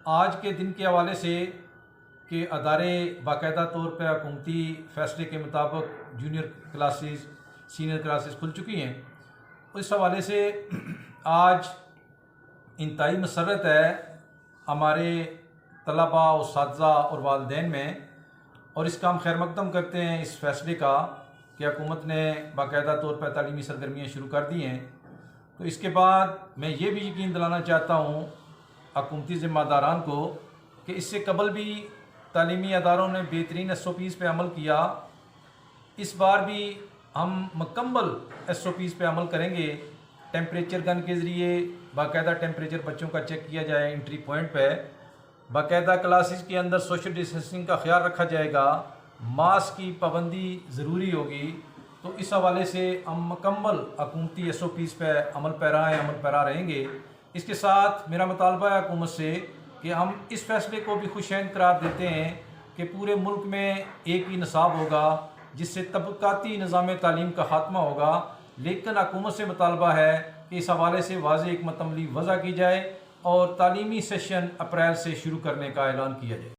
आज के दिन के हवाले से कि अदारे बाकायदा तौर पर हुकूमती फ़ैसले के मुताबिक जूनियर क्लासेस सीनियर क्लासेस खुल चुकी हैं। इस हवाले से आज इंतहाई मसरत है हमारे तलबा, उस्ताज़ा और वालिदैन में, और इसका हम खैर मकदम करते हैं इस फ़ैसले का कि हुकूमत ने बाकायदा तौर पर तालीमी सरगर्मियाँ शुरू कर दी हैं। तो इसके बाद मैं ये भी यकीन दिलाना चाहता हूँ हुकूमती ज़िम्मेदारान को कि इससे कबल भी तालीमी अदारों ने बेहतरीन SOPs पे अमल किया। इस बार भी हम मुकम्मल SOPs पे अमल करेंगे। टेम्परेचर गन के ज़रिए बाकायदा टेम्परेचर बच्चों का चेक किया जाए एंट्री पॉइंट पे। बाकायदा क्लासेस के अंदर सोशल डिस्टेंसिंग का ख्याल रखा जाएगा। मास्क की पाबंदी ज़रूरी होगी। तो इस हवाले से हम मुकम्मल हुकूमती SOPs पे अमल पैरा रहेंगे। इसके साथ मेरा मुतालबा है हुकूमत से कि हम इस फ़ैसले को भी खुशैन करार देते हैं कि पूरे मुल्क में एक ही निसाब होगा जिससे तबक़ाती निज़ाम तालीम का ख़ात्मा होगा। लेकिन हुकूमत से मुतालबा है कि इस हवाले से वाज़ेह हिकमत अमली वज़ा की जाए और तालीमी सेशन अप्रैल से शुरू करने का ऐलान किया जाए।